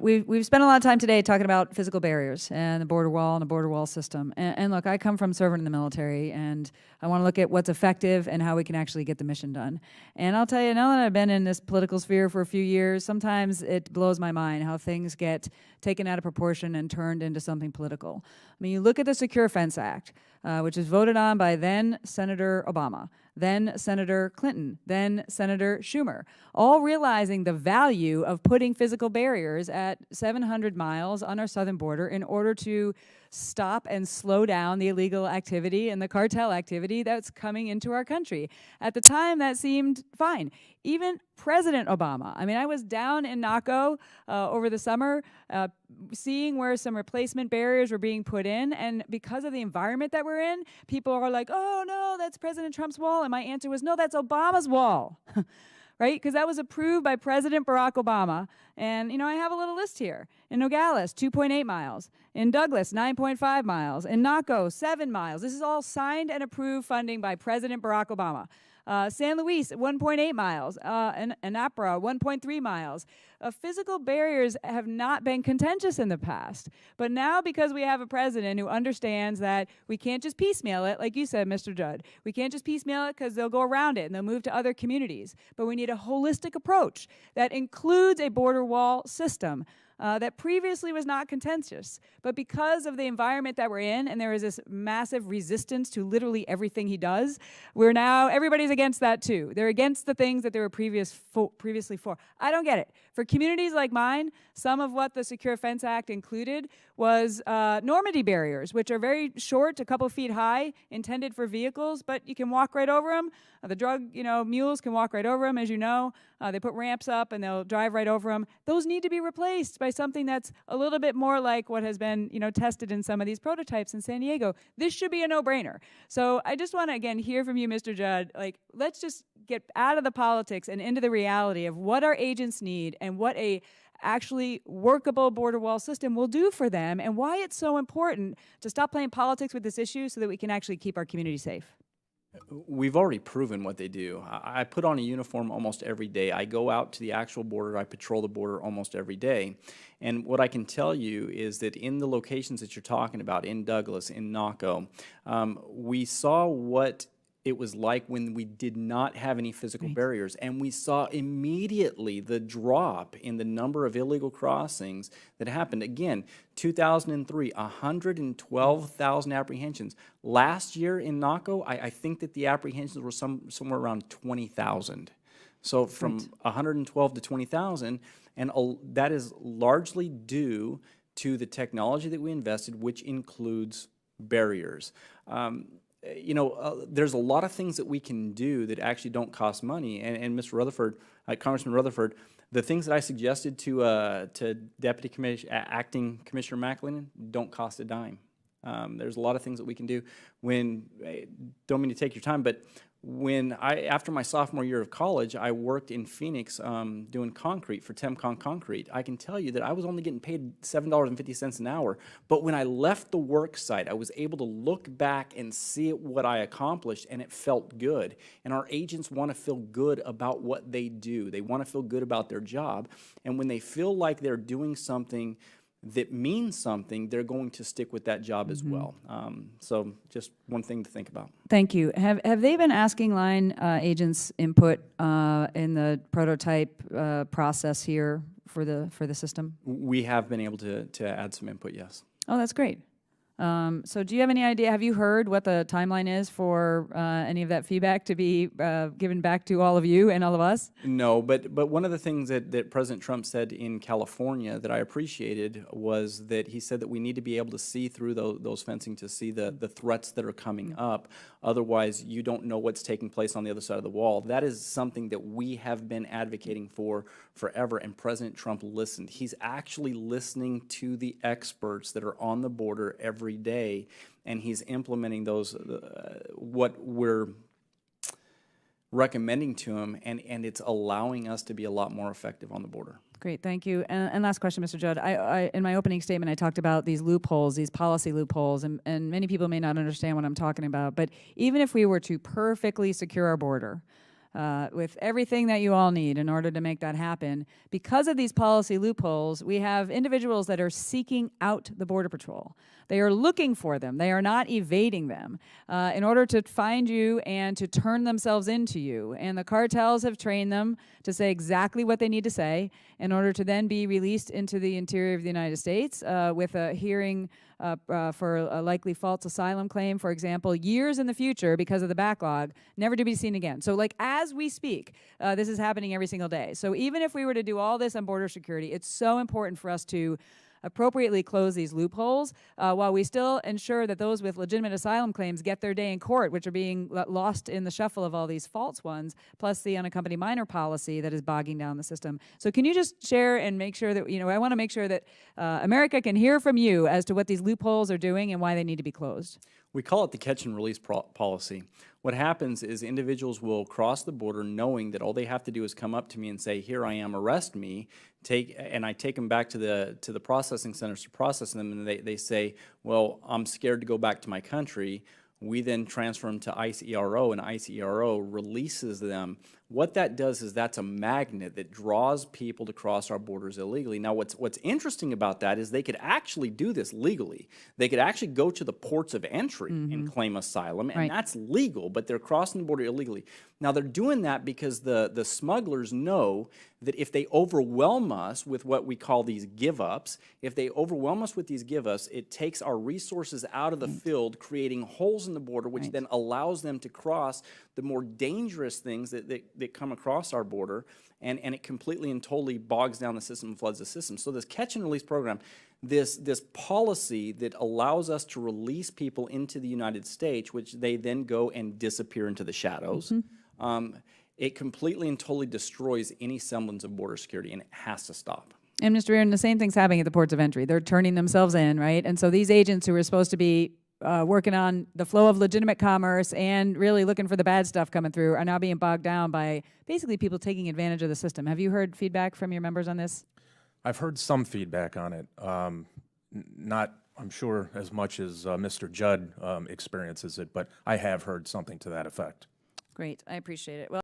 We've spent a lot of time today talking about physical barriers and the border wall and the border wall system. And look, I come from serving in the military, and I want to look at what's effective and how we can actually get the mission done. And I'll tell you, now that I've been in this political sphere for a few years, sometimes it blows my mind how things get taken out of proportion and turned into something political. I mean, you look at the Secure Fence Act, which was voted on by then Senator Obama, then Senator Clinton, then Senator Schumer, all realizing the value of putting physical barriers at 700 miles on our southern border in order to stop and slow down the illegal activity and the cartel activity that's coming into our country. At the time, that seemed fine. Even President Obama. I mean, I was down in Naco over the summer seeing where some replacement barriers were being put in, and because of the environment that we're in, people are like, oh no, that's President Trump's wall, and my answer was, no, that's Obama's wall. Right? Because that was approved by President Barack Obama. And, you know, I have a little list here. In Nogales, 2.8 miles. In Douglas, 9.5 miles. In Naco, 7 miles. This is all signed and approved funding by President Barack Obama. San Luis, 1.8 miles. And Anapra, 1.3 miles. Physical barriers have not been contentious in the past. But now, because we have a president who understands that we can't just piecemeal it, like you said, Mr. Judd. We can't just piecemeal it because they'll go around it and they'll move to other communities. But we need a holistic approach that includes a border wall system. That previously was not contentious. But because of the environment that we're in, and there is this massive resistance to literally everything he does, we're now, everybody's against that too. They're against the things that they were previously for. I don't get it. For communities like mine, some of what the Secure Fence Act included was Normandy barriers, which are very short, a couple feet high, intended for vehicles, but you can walk right over them. The drug, mules can walk right over them, as you know. They put ramps up and they'll drive right over them. Those need to be replaced by something that's a little bit more like what has been, tested in some of these prototypes in San Diego. This should be a no-brainer. So I just want to, again, hear from you, Mr. Judd. Let's just get out of the politics and into the reality of what our agents need and what a actually workable border wall system will do for them, and why it's so important to stop playing politics with this issue so that we can actually keep our community safe. We've already proven what they do. I put on a uniform almost every day. I go out to the actual border. I patrol the border almost every day. And what I can tell you is that in the locations that you're talking about, in Douglas, in Naco, we saw what it was like when we did not have any physical barriers, and we saw immediately the drop in the number of illegal crossings that happened. Again, 2003, 112,000 apprehensions. Last year in Naco, I think that the apprehensions were somewhere around 20,000. So from 112 to 20,000, and that is largely due to the technology that we invested, which includes barriers. There's a lot of things that we can do that actually don't cost money. And Mr. Rutherford, Congressman Rutherford, the things that I suggested to Acting Commissioner McSally don't cost a dime. There's a lot of things that we can do. Don't mean to take your time, but after my sophomore year of college, I worked in Phoenix doing concrete for Temcon Concrete. I can tell you that I was only getting paid $7.50 an hour, but when I left the work site, I was able to look back and see what I accomplished, and it felt good. And our agents want to feel good about what they do. They want to feel good about their job, and when they feel like they're doing something that means something, they're going to stick with that job as well. So just one thing to think about. Thank you. Have they been asking line agents input in the prototype process here for the system? We have been able to add some input, yes. Oh, that's great. So do you have any idea, have you heard what the timeline is for any of that feedback to be given back to all of you and all of us? No, but one of the things that President Trump said in California that I appreciated was that he said that we need to be able to see through those fencing to see the threats that are coming up. Otherwise, you don't know what's taking place on the other side of the wall. That is something that we have been advocating for forever, and President Trump listened. He's actually listening to the experts that are on the border every day, and he's implementing those, what we're recommending to him, and it's allowing us to be a lot more effective on the border. Great, thank you. And last question, Mr. Judd. In my opening statement, I talked about these loopholes, these policy loopholes, and many people may not understand what I'm talking about, but even if we were to perfectly secure our border, with everything that you all need in order to make that happen. Because of these policy loopholes, we have individuals that are seeking out the Border Patrol. They are looking for them. They are not evading them in order to find you and to turn themselves into you. And the cartels have trained them to say exactly what they need to say in order to then be released into the interior of the United States with a hearing for a likely false asylum claim, for example, years in the future because of the backlog, never to be seen again. So like as we speak, this is happening every single day. So even if we were to do all this on border security, it's so important for us to appropriately close these loopholes while we still ensure that those with legitimate asylum claims get their day in court, which are being lost in the shuffle of all these false ones, plus the unaccompanied minor policy that is bogging down the system. So can you just share and make sure that, I want to make sure that America can hear from you as to what these loopholes are doing and why they need to be closed. We call it the catch and release policy. What happens is individuals will cross the border knowing that all they have to do is come up to me and say, "Here I am, arrest me," and I take them back to the processing centers to process them, and they say, "Well, I'm scared to go back to my country." We then transfer them to ICE ERO, and ICE ERO releases them. What that does is that's a magnet that draws people to cross our borders illegally. Now, what's interesting about that is they could actually do this legally. They could actually go to the ports of entry and claim asylum, and that's legal, but they're crossing the border illegally. Now, they're doing that because the smugglers know that if they overwhelm us with what we call these give-ups, if they overwhelm us with these give-ups, it takes our resources out of the field, creating holes in the border, which then allows them to cross the more dangerous things that come across our border, and it completely and totally bogs down the system and floods the system. So this catch and release program, this policy that allows us to release people into the United States, which they then go and disappear into the shadows, it completely and totally destroys any semblance of border security, and it has to stop. And Mr. Reardon, the same thing's happening at the ports of entry. They're turning themselves in, right? And so these agents who are supposed to be working on the flow of legitimate commerce and really looking for the bad stuff coming through are now being bogged down by basically people taking advantage of the system. Have you heard feedback from your members on this? I've heard some feedback on it. Not, I'm sure, as much as Mr. Judd experiences it, but I have heard something to that effect. Great. I appreciate it. Well.